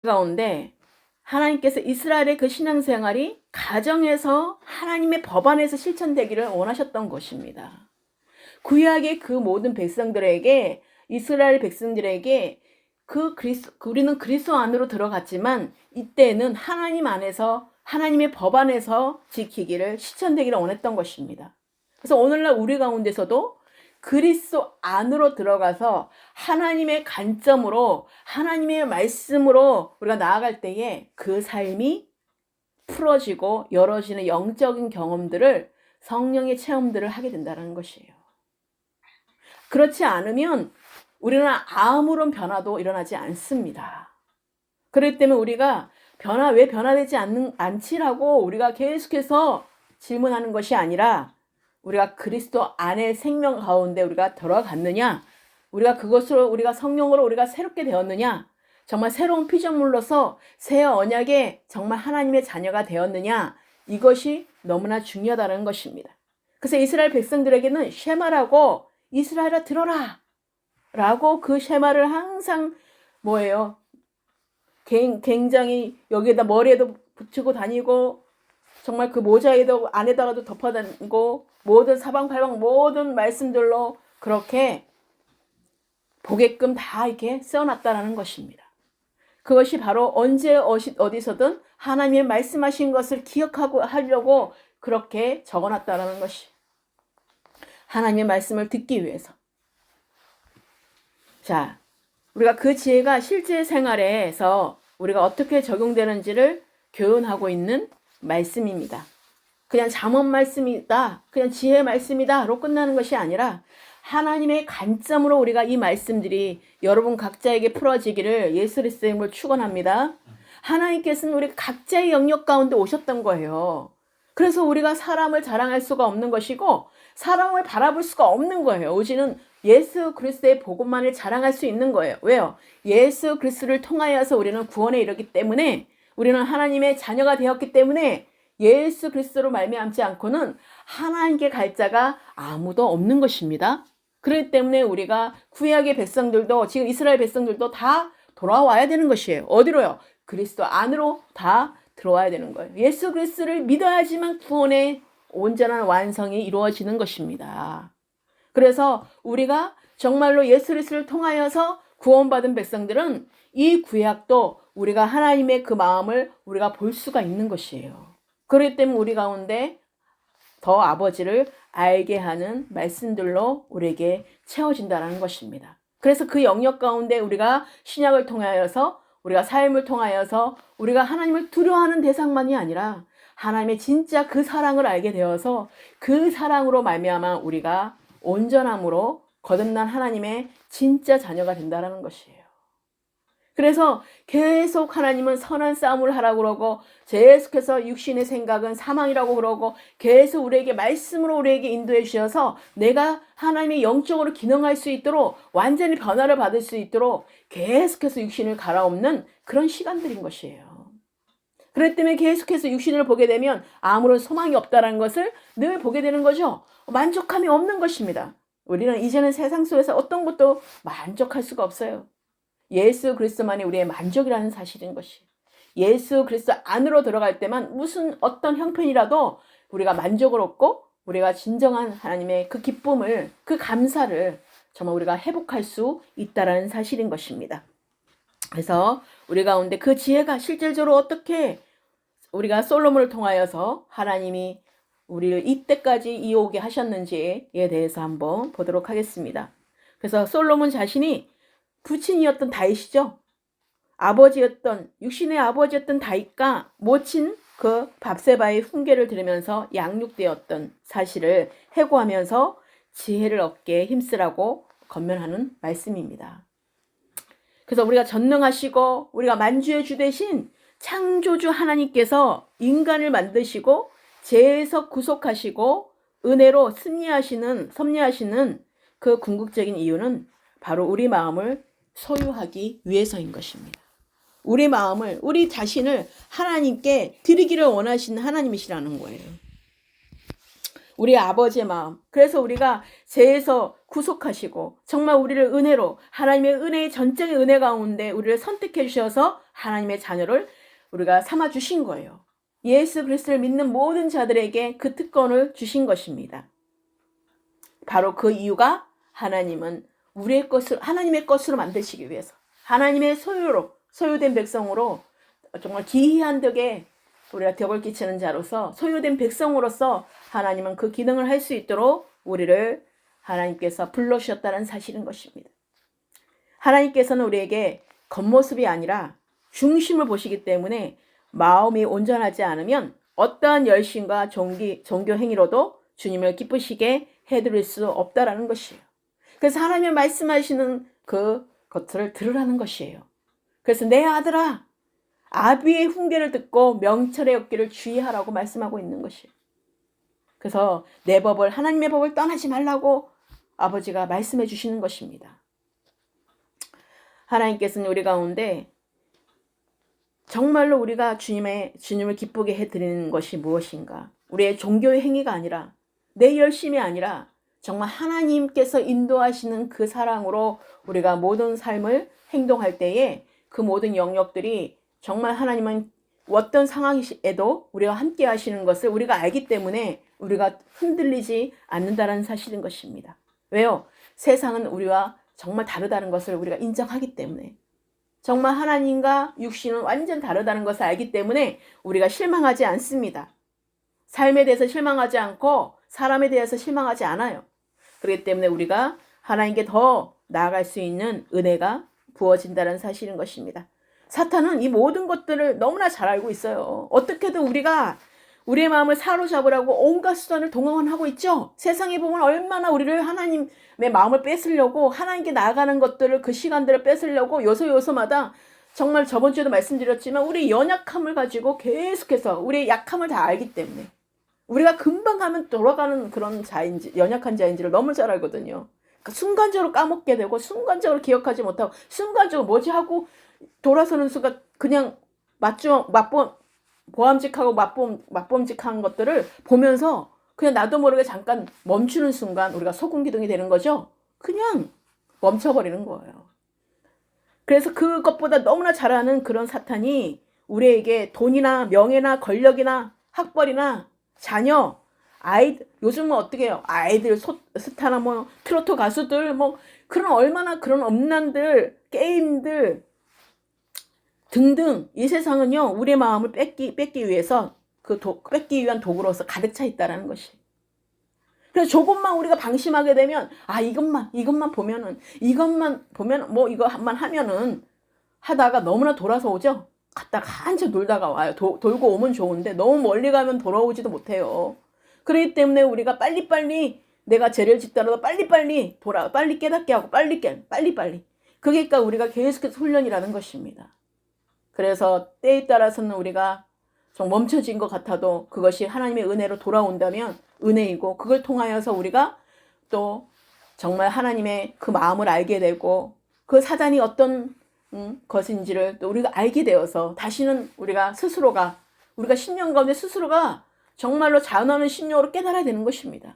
가운데 하나님께서 이스라엘의 그 신앙생활이 가정에서 하나님의 법 안에서 실천되기를 원하셨던 것입니다. 구약의 그 모든 백성들에게, 이스라엘 백성들에게 우리는 그리스도 안으로 들어갔지만 이때는 하나님 안에서, 하나님의 법 안에서 지키기를, 실천되기를 원했던 것입니다. 그래서 오늘날 우리 가운데서도 그리스도 안으로 들어가서 하나님의 관점으로, 하나님의 말씀으로 우리가 나아갈 때에 그 삶이 풀어지고 열어지는 영적인 경험들을, 성령의 체험들을 하게 된다는 것이에요. 그렇지 않으면 우리는 아무런 변화도 일어나지 않습니다. 그렇기 때문에 우리가 왜 변화되지 않지라고 우리가 계속해서 질문하는 것이 아니라, 우리가 그리스도 안의 생명 가운데 우리가 들어갔느냐, 우리가 그것으로, 우리가 성령으로 우리가 새롭게 되었느냐, 정말 새로운 피조물로서 새 언약의 정말 하나님의 자녀가 되었느냐, 이것이 너무나 중요하다는 것입니다. 그래서 이스라엘 백성들에게는 쉐마라고, 이스라엘아 들어라 라고 그 쉐마를 항상 뭐예요? 굉장히 여기에다 머리에도 붙이고 다니고, 정말 그 모자에도 안에다가도 덮어 다니고, 모든 사방팔방 모든 말씀들로 그렇게 보게끔 다 이렇게 써놨다라는 것입니다. 그것이 바로 언제 어디서든 하나님의 말씀하신 것을 기억하고 하려고 그렇게 적어놨다라는 것이, 하나님의 말씀을 듣기 위해서. 자, 우리가 그 지혜가 실제 생활에서 우리가 어떻게 적용되는지를 교훈하고 있는 말씀입니다. 그냥 잠언 말씀이다, 그냥 지혜 말씀이다로 끝나는 것이 아니라 하나님의 관점으로 우리가 이 말씀들이 여러분 각자에게 풀어지기를 예수 그리스도의 이름으로 축원합니다. 하나님께서는 우리 각자의 영역 가운데 오셨던 거예요. 그래서 우리가 사람을 자랑할 수가 없는 것이고 사람을 바라볼 수가 없는 거예요. 오직은 예수 그리스도의 복음만을 자랑할 수 있는 거예요. 왜요? 예수 그리스도를 통하여서 우리는 구원에 이르기 때문에, 우리는 하나님의 자녀가 되었기 때문에 예수 그리스도로 말미암지 않고는 하나님께 갈 자가 아무도 없는 것입니다. 그렇기 때문에 우리가 구약의 백성들도, 지금 이스라엘 백성들도 다 돌아와야 되는 것이에요. 어디로요? 그리스도 안으로 다 들어와야 되는 거예요. 예수 그리스도를 믿어야지만 구원의 온전한 완성이 이루어지는 것입니다. 그래서 우리가 정말로 예수 그리스도를 통하여서 구원받은 백성들은 이 구약도 우리가 하나님의 그 마음을 우리가 볼 수가 있는 것이에요. 그렇기 때문에 우리 가운데 더 아버지를 알게 하는 말씀들로 우리에게 채워진다는 것입니다. 그래서 그 영역 가운데 우리가 신약을 통하여서, 우리가 삶을 통하여서 우리가 하나님을 두려워하는 대상만이 아니라 하나님의 진짜 그 사랑을 알게 되어서 그 사랑으로 말미암아 우리가 온전함으로 거듭난 하나님의 진짜 자녀가 된다는 것이에요. 그래서 계속 하나님은 선한 싸움을 하라고 그러고, 계속해서 육신의 생각은 사망이라고 그러고, 계속 우리에게 말씀으로 우리에게 인도해 주셔서 내가 하나님의 영적으로 기능할 수 있도록, 완전히 변화를 받을 수 있도록 계속해서 육신을 갈아엎는 그런 시간들인 것이에요. 그렇기 때문에 계속해서 육신을 보게 되면 아무런 소망이 없다는 것을 늘 보게 되는 거죠. 만족함이 없는 것입니다. 우리는 이제는 세상 속에서 어떤 것도 만족할 수가 없어요. 예수 그리스도만이 우리의 만족이라는 사실인 것이, 예수 그리스도 안으로 들어갈 때만 무슨 어떤 형편이라도 우리가 만족을 얻고 우리가 진정한 하나님의 그 기쁨을, 그 감사를 정말 우리가 회복할 수 있다는 사실인 것입니다. 그래서 우리 가운데 그 지혜가 실질적으로 어떻게 우리가 솔로몬을 통하여서 하나님이 우리를 이때까지 이어오게 하셨는지에 대해서 한번 보도록 하겠습니다. 그래서 솔로몬 자신이 부친이었던 다윗이죠. 아버지였던, 육신의 아버지였던 다윗과 모친 그 밧세바의 훈계를 들으면서 양육되었던 사실을 회고하면서 지혜를 얻게 힘쓰라고 권면하는 말씀입니다. 그래서 우리가 전능하시고 우리가 만주의 주 되신 창조주 하나님께서 인간을 만드시고 죄에서 구속하시고 은혜로 섭리하시는 그 궁극적인 이유는 바로 우리 마음을 소유하기 위해서인 것입니다. 우리 마음을, 우리 자신을 하나님께 드리기를 원하시는 하나님이시라는 거예요. 우리 아버지의 마음. 그래서 우리가 죄에서 구속하시고 정말 우리를 은혜로 하나님의 은혜의 전적인 은혜 가운데 우리를 선택해 주셔서 하나님의 자녀를 우리가 삼아 주신 거예요. 예수 그리스도를 믿는 모든 자들에게 그 특권을 주신 것입니다. 바로 그 이유가 하나님은 우리의 것을 하나님의 것으로 만드시기 위해서 하나님의 소유된 백성으로 정말 기이한 덕에 우리가 덕을 끼치는 자로서 소유된 백성으로서 하나님은 그 기능을 할 수 있도록 우리를 하나님께서 불러주셨다는 사실인 것입니다. 하나님께서는 우리에게 겉모습이 아니라 중심을 보시기 때문에 마음이 온전하지 않으면 어떠한 열심과 종교 행위로도 주님을 기쁘시게 해드릴 수 없다라는 것이에요. 그래서 하나님의 말씀하시는 그 것들을 들으라는 것이에요. 그래서 내 아들아 아비의 훈계를 듣고 명철의 얻기를 주의하라고 말씀하고 있는 것이에요. 그래서 내 법을 하나님의 법을 떠나지 말라고 아버지가 말씀해 주시는 것입니다. 하나님께서는 우리 가운데 정말로 우리가 주님을 기쁘게 해드리는 것이 무엇인가? 우리의 종교의 행위가 아니라 내 열심이 아니라 정말 하나님께서 인도하시는 그 사랑으로 우리가 모든 삶을 행동할 때에 그 모든 영역들이 정말 하나님은 어떤 상황에도 우리가 함께 하시는 것을 우리가 알기 때문에 우리가 흔들리지 않는다는 사실인 것입니다. 왜요? 세상은 우리와 정말 다르다는 것을 우리가 인정하기 때문에 정말 하나님과 육신은 완전 다르다는 것을 알기 때문에 우리가 실망하지 않습니다. 삶에 대해서 실망하지 않고 사람에 대해서 실망하지 않아요. 그렇기 때문에 우리가 하나님께 더 나아갈 수 있는 은혜가 부어진다는 사실인 것입니다. 사탄은 이 모든 것들을 너무나 잘 알고 있어요. 어떻게든 우리가 우리의 마음을 사로잡으라고 온갖 수단을 동원하고 있죠. 세상에 보면 얼마나 우리를 하나님의 마음을 뺏으려고 하나님께 나아가는 것들을 그 시간들을 뺏으려고 요소요소마다 정말 저번 주에도 말씀드렸지만 우리의 연약함을 가지고 계속해서 우리의 약함을 다 알기 때문에 우리가 금방 하면 돌아가는 그런 자인지 연약한 자인지를 너무 잘 알거든요. 그러니까 순간적으로 까먹게 되고 순간적으로 기억하지 못하고 순간적으로 뭐지 하고 돌아서는 순간 그냥 보암직하고 맛봄직한 것들을 보면서 그냥 나도 모르게 잠깐 멈추는 순간 우리가 소금기둥이 되는 거죠. 그냥 멈춰버리는 거예요. 그래서 그것보다 너무나 잘하는 그런 사탄이 우리에게 돈이나 명예나 권력이나 학벌이나 자녀, 요즘은 어떻게 해요? 아이들, 스타나 뭐 트로트 가수들 뭐 그런 얼마나 그런 엄난들, 게임들 등등 이 세상은요 우리의 마음을 뺏기 위해서 뺏기 위한 도구로서 가득 차 있다라는 것이. 그래서 조금만 우리가 방심하게 되면 이것만 보면 뭐 이거만 하면은 하다가 너무나 돌아서 오죠. 갔다가 한참 놀다가 와요. 돌고 오면 좋은데 너무 멀리 가면 돌아오지도 못해요. 그렇기 때문에 우리가 빨리빨리 내가 죄를 짓더라도 빨리빨리 빨리 깨닫게 하고 빨리. 그러니까 우리가 계속해서 훈련이라는 것입니다. 그래서 때에 따라서는 우리가 좀 멈춰진 것 같아도 그것이 하나님의 은혜로 돌아온다면 은혜이고 그걸 통하여서 우리가 또 정말 하나님의 그 마음을 알게 되고 그 사단이 어떤 것인지를 또 우리가 알게 되어서 다시는 우리가 신령 가운데 스스로가 정말로 자원하는 신령으로 깨달아야 되는 것입니다.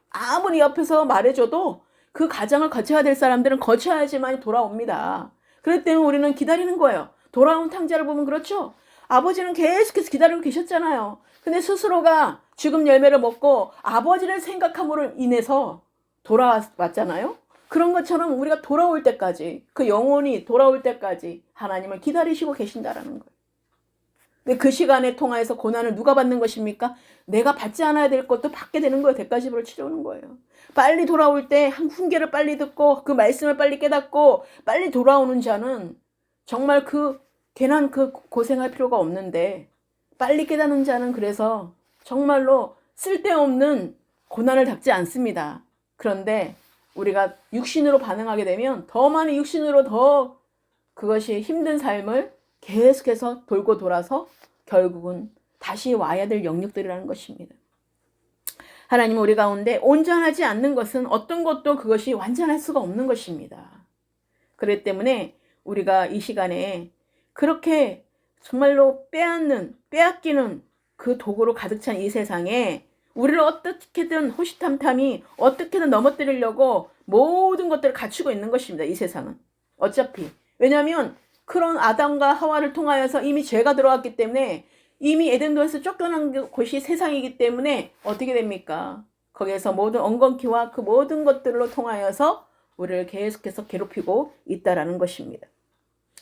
아무리 옆에서 말해줘도 그 과정을 거쳐야 될 사람들은 거쳐야지만 돌아옵니다. 그렇기 때문에 우리는 기다리는 거예요. 돌아온 탕자를 보면 그렇죠. 아버지는 계속해서 기다리고 계셨잖아요. 근데 스스로가 죽음 열매를 먹고 아버지를 생각함으로 인해서 돌아왔잖아요. 그런 것처럼 우리가 돌아올 때까지 그 영혼이 돌아올 때까지 하나님을 기다리시고 계신다라는 거예요. 근데 그 시간에 통하여서 고난을 누가 받는 것입니까? 내가 받지 않아야 될 것도 받게 되는 거예요. 대가시부를 치러오는 거예요. 빨리 돌아올 때 한 훈계를 빨리 듣고 그 말씀을 빨리 깨닫고 빨리 돌아오는 자는 정말 괜한 고생할 필요가 없는데 빨리 깨닫는 자는 그래서 정말로 쓸데없는 고난을 닦지 않습니다. 그런데 우리가 육신으로 반응하게 되면 더 많이 육신으로 더 그것이 힘든 삶을 계속해서 돌고 돌아서 결국은 다시 와야 될 영역들이라는 것입니다. 하나님은 우리 가운데 온전하지 않는 것은 어떤 것도 그것이 완전할 수가 없는 것입니다. 그렇기 때문에 우리가 이 시간에 그렇게 정말로 빼앗기는 그 도구로 가득 찬 이 세상에 우리를 어떻게든 호시탐탐이 어떻게든 넘어뜨리려고 모든 것들을 갖추고 있는 것입니다. 이 세상은. 어차피. 왜냐하면 그런 아담과 하와를 통하여서 이미 죄가 들어왔기 때문에 이미 에덴동에서 쫓겨난 곳이 세상이기 때문에 어떻게 됩니까? 거기에서 모든 엉겅퀴와 그 모든 것들로 통하여서 우리를 계속해서 괴롭히고 있다라는 것입니다.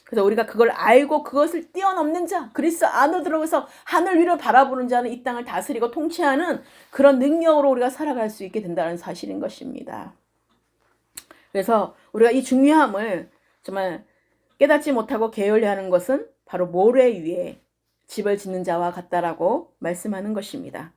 그래서 우리가 그걸 알고 그것을 뛰어넘는 자, 그리스도 안으로 들어가서 하늘 위를 바라보는 자는 이 땅을 다스리고 통치하는 그런 능력으로 우리가 살아갈 수 있게 된다는 사실인 것입니다. 그래서 우리가 이 중요함을 정말 깨닫지 못하고 게을리하는 것은 바로 모래 위에 집을 짓는 자와 같다라고 말씀하는 것입니다.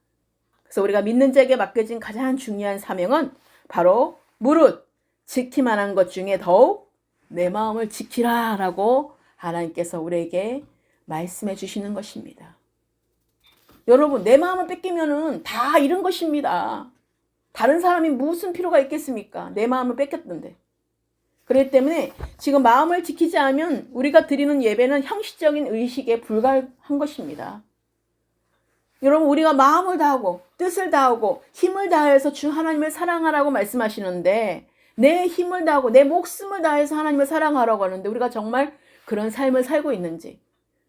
그래서 우리가 믿는 자에게 맡겨진 가장 중요한 사명은 바로 무릇 지키만한 것 중에 더욱 내 마음을 지키라 라고 하나님께서 우리에게 말씀해 주시는 것입니다. 여러분, 내 마음을 뺏기면은 다 잃은 것입니다. 다른 사람이 무슨 필요가 있겠습니까? 내 마음을 뺏겼던데. 그렇기 때문에 지금 마음을 지키지 않으면 우리가 드리는 예배는 형식적인 의식에 불과한 것입니다. 여러분, 우리가 마음을 다하고 뜻을 다하고 힘을 다해서 주 하나님을 사랑하라고 말씀하시는데 내 힘을 다하고 내 목숨을 다해서 하나님을 사랑하라고 하는데 우리가 정말 그런 삶을 살고 있는지,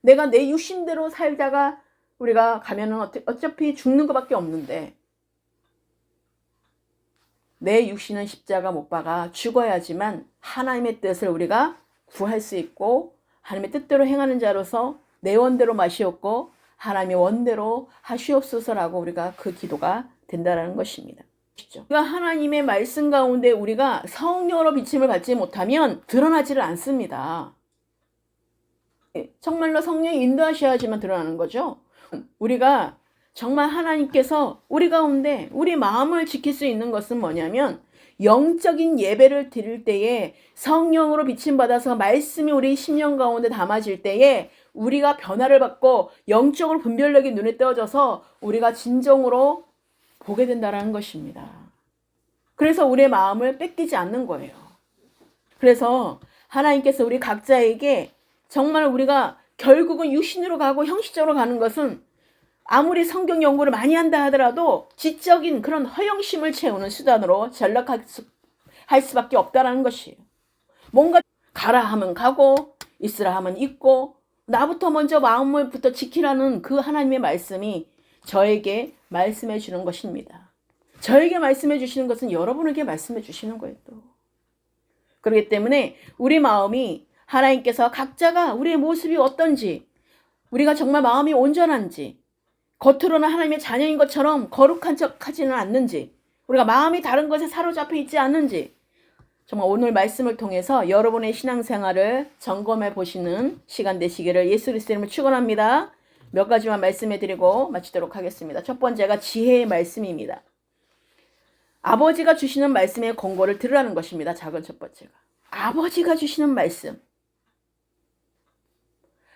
내가 내 육신대로 살다가 우리가 가면은 어차피 죽는 것밖에 없는데 내 육신은 십자가 못 박아 죽어야지만 하나님의 뜻을 우리가 구할 수 있고 하나님의 뜻대로 행하는 자로서 내 원대로 마시옵고 하나님의 원대로 하시옵소서라고 우리가 그 기도가 된다는 것입니다. 그러니까 하나님의 말씀 가운데 우리가 성령으로 비침을 받지 못하면 드러나지를 않습니다. 정말로 성령이 인도하셔야지만 드러나는 거죠. 우리가 정말 하나님께서 우리 가운데 우리 마음을 지킬 수 있는 것은 뭐냐면 영적인 예배를 드릴 때에 성령으로 비침받아서 말씀이 우리 심령 가운데 담아질 때에 우리가 변화를 받고 영적으로 분별력이 눈에 띄어져서 우리가 진정으로 보게 된다는 것입니다. 그래서 우리의 마음을 뺏기지 않는 거예요. 그래서 하나님께서 우리 각자에게 정말 우리가 결국은 육신으로 가고 형식적으로 가는 것은 아무리 성경 연구를 많이 한다 하더라도 지적인 그런 허영심을 채우는 수단으로 전락할 수밖에 없다는 것이에요. 뭔가 가라 하면 가고 있으라 하면 있고 나부터 먼저 마음을부터 지키라는 그 하나님의 말씀이 저에게 말씀해 주는 것입니다. 저에게 말씀해 주시는 것은 여러분에게 말씀해 주시는 거예요. 또. 그렇기 때문에 우리 마음이 하나님께서 각자가 우리의 모습이 어떤지, 우리가 정말 마음이 온전한지, 겉으로는 하나님의 자녀인 것처럼 거룩한 척하지는 않는지, 우리가 마음이 다른 것에 사로잡혀 있지 않는지, 정말 오늘 말씀을 통해서 여러분의 신앙생활을 점검해 보시는 시간 되시기를 예수 그리스도 이름으로 축원합니다. 몇 가지만 말씀해 드리고 마치도록 하겠습니다. 첫 번째가 지혜의 말씀입니다. 아버지가 주시는 말씀의 권고를 들으라는 것입니다. 작은 첫 번째가. 아버지가 주시는 말씀.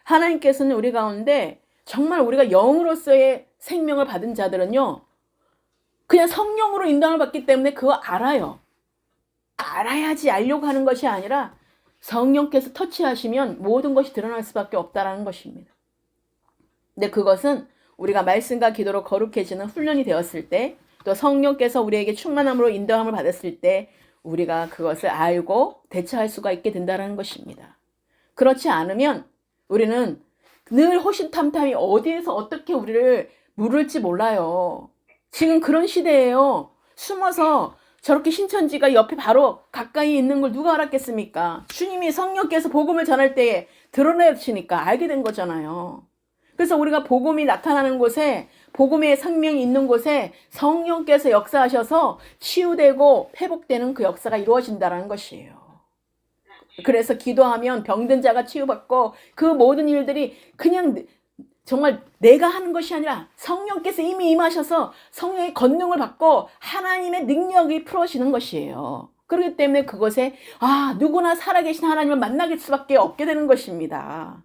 하나님께서는 우리 가운데 정말 우리가 영으로서의 생명을 받은 자들은요, 그냥 성령으로 인도함을 받기 때문에 그거 알아요. 알아야지 알려고 하는 것이 아니라 성령께서 터치하시면 모든 것이 드러날 수밖에 없다는 것입니다. 근데 그것은 우리가 말씀과 기도로 거룩해지는 훈련이 되었을 때, 또 성령께서 우리에게 충만함으로 인도함을 받았을 때 우리가 그것을 알고 대처할 수가 있게 된다는 것입니다. 그렇지 않으면 우리는 늘 호시탐탐이 어디에서 어떻게 우리를 물을지 몰라요. 지금 그런 시대예요. 숨어서 저렇게 신천지가 옆에 바로 가까이 있는 걸 누가 알았겠습니까? 주님이 성령께서 복음을 전할 때에 드러내시니까 알게 된 거잖아요. 그래서 우리가 복음이 나타나는 곳에, 복음의 생명이 있는 곳에 성령께서 역사하셔서 치유되고 회복되는 그 역사가 이루어진다는 것이에요. 그래서 기도하면 병든 자가 치유받고 그 모든 일들이 그냥 정말 내가 하는 것이 아니라 성령께서 이미 임하셔서 성령의 권능을 받고 하나님의 능력이 풀어지는 것이에요. 그렇기 때문에 그것에 누구나 살아계신 하나님을 만나게 수밖에 없게 되는 것입니다.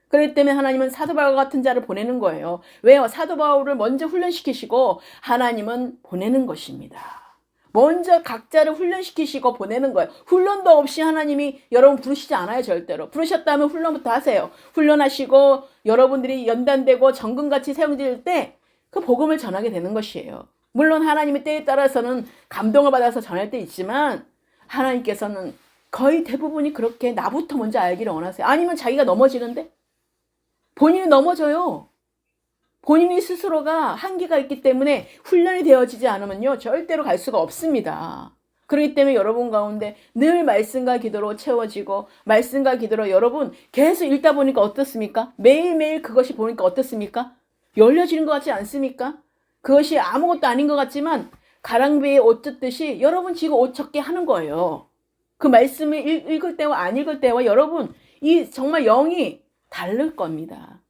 그렇기 때문에 하나님은 사도 바울과 같은 자를 보내는 거예요. 왜요? 사도 바울을 먼저 훈련시키시고 하나님은 보내는 것입니다. 먼저 각자를 훈련시키시고 보내는 거예요. 훈련도 없이 하나님이 여러분 부르시지 않아요. 절대로. 부르셨다면 훈련부터 하세요. 훈련하시고 여러분들이 연단되고 정금같이 세워질 때 그 복음을 전하게 되는 것이에요. 물론 하나님의 때에 따라서는 감동을 받아서 전할 때 있지만 하나님께서는 거의 대부분이 그렇게 나부터 먼저 알기를 원하세요. 아니면 자기가 넘어지는데? 본인이 넘어져요. 본인이 스스로가 한계가 있기 때문에 훈련이 되어지지 않으면요, 절대로 갈 수가 없습니다. 그렇기 때문에 여러분 가운데 늘 말씀과 기도로 채워지고, 말씀과 기도로 여러분 계속 읽다 보니까 어떻습니까? 매일매일 그것이 보니까 어떻습니까? 열려지는 것 같지 않습니까? 그것이 아무것도 아닌 것 같지만 가랑비에 옷 젖듯이 여러분 지금 옷 젖게 하는 거예요. 그 말씀을 읽을 때와 안 읽을 때와 여러분 이 정말 영이 다를 겁니다.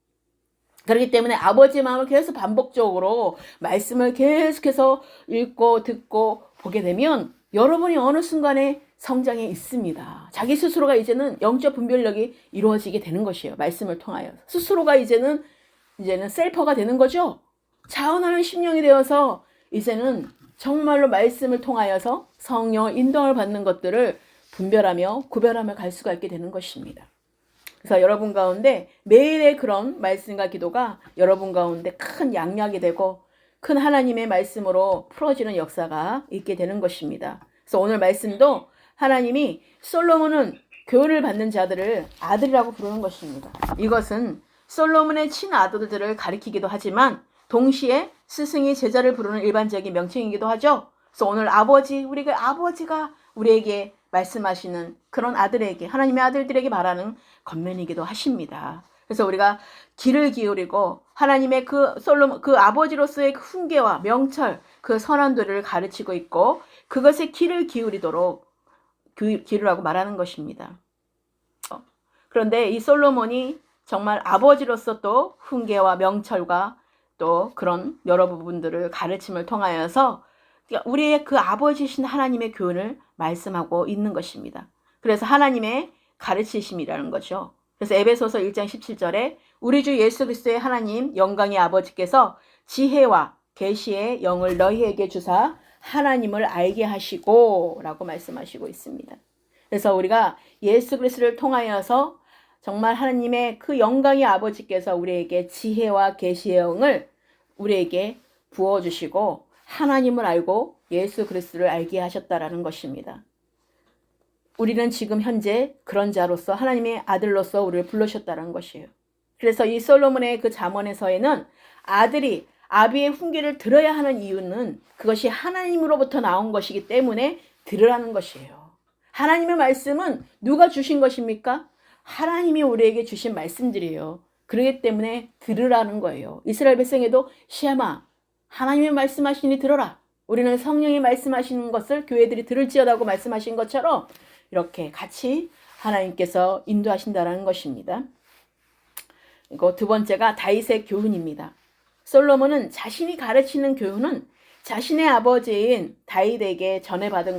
그렇기 때문에 아버지의 마음을 계속 반복적으로 말씀을 계속해서 읽고 듣고 보게 되면 여러분이 어느 순간에 성장에 있습니다. 자기 스스로가 이제는 영적 분별력이 이루어지게 되는 것이에요. 말씀을 통하여. 스스로가 이제는 셀퍼가 되는 거죠. 자원하는 심령이 되어서 이제는 정말로 말씀을 통하여서 성령 인도를 받는 것들을 분별하며 구별하며 갈 수가 있게 되는 것입니다. 그래서 여러분 가운데 매일의 그런 말씀과 기도가 여러분 가운데 큰 양약이 되고 큰 하나님의 말씀으로 풀어지는 역사가 있게 되는 것입니다. 그래서 오늘 말씀도 하나님이 솔로몬은 교훈을 받는 자들을 아들이라고 부르는 것입니다. 이것은 솔로몬의 친아들들을 가리키기도 하지만 동시에 스승이 제자를 부르는 일반적인 명칭이기도 하죠. 그래서 오늘 아버지가 우리에게 말씀하시는 그런 아들에게, 하나님의 아들들에게 말하는 겉면이기도 하십니다. 그래서 우리가 귀를 기울이고 하나님의 그 아버지로서의 그 훈계와 명철, 그 선언들을 가르치고 있고 그것에 귀를 기울이도록 기르라고 말하는 것입니다. 그런데 이 솔로몬이 정말 아버지로서 또 훈계와 명철과 또 그런 여러 부분들을 가르침을 통하여서 우리의 그 아버지신 하나님의 교훈을 말씀하고 있는 것입니다. 그래서 하나님의 가르치심이라는 거죠. 그래서 에베소서 1장 17절에 우리 주 예수 그리스도의 하나님 영광의 아버지께서 지혜와 계시의 영을 너희에게 주사 하나님을 알게 하시고 라고 말씀하시고 있습니다. 그래서 우리가 예수 그리스도를 통하여서 정말 하나님의 그 영광의 아버지께서 우리에게 지혜와 계시의 영을 우리에게 부어주시고 하나님을 알고 예수 그리스도를 알게 하셨다라는 것입니다. 우리는 지금 현재 그런 자로서 하나님의 아들로서 우리를 부르셨다는 것이에요. 그래서 이 솔로몬의 그 잠언에서에는 아들이 아비의 훈계를 들어야 하는 이유는 그것이 하나님으로부터 나온 것이기 때문에 들으라는 것이에요. 하나님의 말씀은 누가 주신 것입니까? 하나님이 우리에게 주신 말씀들이에요. 그렇기 때문에 들으라는 거예요. 이스라엘 백성에도 시아마 하나님의 말씀하시니 들어라. 우리는 성령이 말씀하시는 것을 교회들이 들을지어다고 말씀하신 것처럼 이렇게 같이 하나님께서 인도하신다는 것입니다. 그리고 두 번째가 다윗의 교훈입니다. 솔로몬은 자신이 가르치는 교훈은 자신의 아버지인 다윗에게 전해받은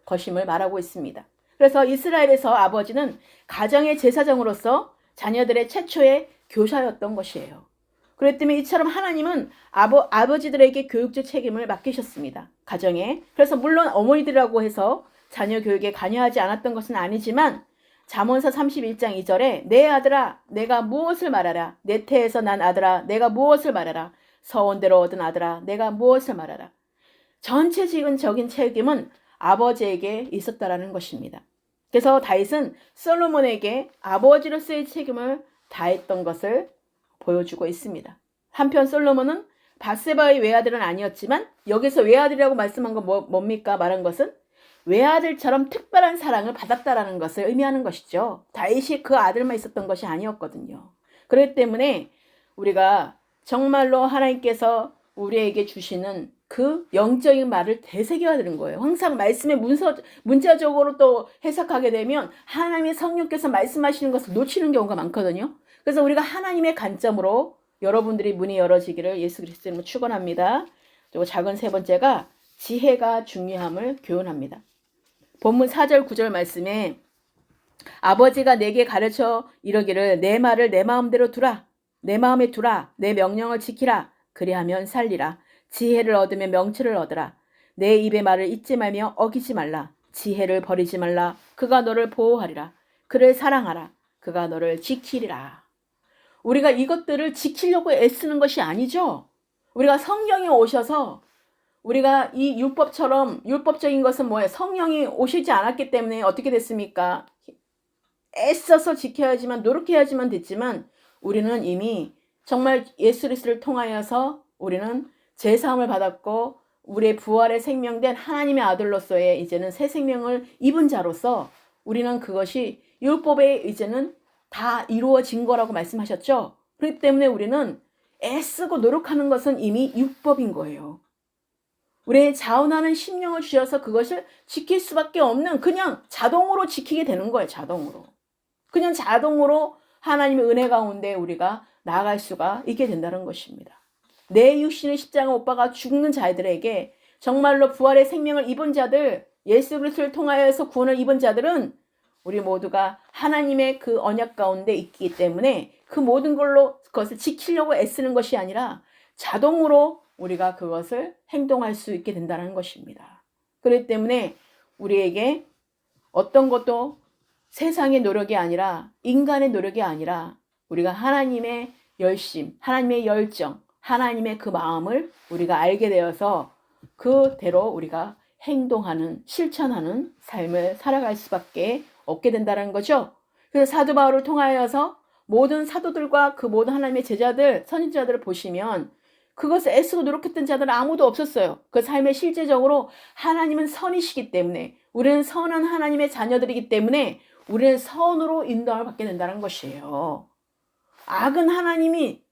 것임을 말하고 있습니다. 그래서 이스라엘에서 아버지는 가정의 제사장으로서 자녀들의 최초의 교사였던 것이에요. 그렇기 때문에 이처럼 하나님은 아버지들에게 교육적 책임을 맡기셨습니다. 가정에. 그래서 물론 어머니들이라고 해서 자녀 교육에 관여하지 않았던 것은 아니지만 잠언서 31장 2절에 내 아들아 내가 무엇을 말하라. 내 태에서 난 아들아 내가 무엇을 말하라. 서원대로 얻은 아들아 내가 무엇을 말하라. 전체적인 책임은 아버지에게 있었다라는 것입니다. 그래서 다윗은 솔로몬에게 아버지로서의 책임을 다했던 것을 보여주고 있습니다. 한편 솔로몬은 밧세바의 외아들은 아니었지만 여기서 외아들이라고 말씀한 건 뭡니까? 말한 것은 외아들처럼 특별한 사랑을 받았다라는 것을 의미하는 것이죠. 다윗이 그 아들만 있었던 것이 아니었거든요. 그렇기 때문에 우리가 정말로 하나님께서 우리에게 주시는 그 영적인 말을 되새겨야 되는 거예요. 항상 말씀의 문자적으로 또 해석하게 되면 하나님의 성령께서 말씀하시는 것을 놓치는 경우가 많거든요. 그래서 우리가 하나님의 관점으로 여러분들이 문이 열어지기를 예수 그리스도 이름으로 축원합니다. 그리고 작은 세 번째가 지혜가 중요함을 교훈합니다. 본문 4절 9절 말씀에 아버지가 내게 가르쳐 이르기를 내 말을 내 마음대로 두라. 내 마음에 두라. 내 명령을 지키라. 그리하면 살리라. 지혜를 얻으면 명철을 얻으라. 내 입의 말을 잊지 말며 어기지 말라. 지혜를 버리지 말라. 그가 너를 보호하리라. 그를 사랑하라. 그가 너를 지키리라. 우리가 이것들을 지키려고 애쓰는 것이 아니죠. 우리가 성경에 오셔서 우리가 이 율법처럼 율법적인 것은 뭐예요? 성령이 오시지 않았기 때문에 어떻게 됐습니까? 애써서 지켜야지만 노력해야지만 됐지만 우리는 이미 정말 예수 그리스도를 통하여서 우리는 제사함을 받았고 우리의 부활의 생명된 하나님의 아들로서의 이제는 새 생명을 입은 자로서 우리는 그것이 율법에 이제는 다 이루어진 거라고 말씀하셨죠. 그렇기 때문에 우리는 애쓰고 노력하는 것은 이미 율법인 거예요. 우리의 자원하는 심령을 주셔서 그것을 지킬 수밖에 없는, 그냥 자동으로 지키게 되는 거예요. 자동으로. 그냥 자동으로 하나님의 은혜 가운데 우리가 나아갈 수가 있게 된다는 것입니다. 내 육신의 십자가 못 박아 죽는 자들에게 정말로 부활의 생명을 입은 자들, 예수 그리스도를 통하여서 구원을 입은 자들은 우리 모두가 하나님의 그 언약 가운데 있기 때문에 그 모든 걸로 그것을 지키려고 애쓰는 것이 아니라 자동으로 우리가 그것을 행동할 수 있게 된다는 것입니다. 그렇기 때문에 우리에게 어떤 것도 세상의 노력이 아니라 인간의 노력이 아니라 우리가 하나님의 열심, 하나님의 열정, 하나님의 그 마음을 우리가 알게 되어서 그대로 우리가 행동하는, 실천하는 삶을 살아갈 수밖에 없게 된다는 거죠. 그래서 사도 바울을 통하여서 모든 사도들과 그 모든 하나님의 제자들, 선지자들을 보시면 그것을 애쓰고 노력했던 자들은 아무도 없었어요. 그 삶에 실제적으로 하나님은 선이시기 때문에, 우리는 선한 하나님의 자녀들이기 때문에 우리는 선으로 인도함을 받게 된다는 것이에요. 악은 하나님의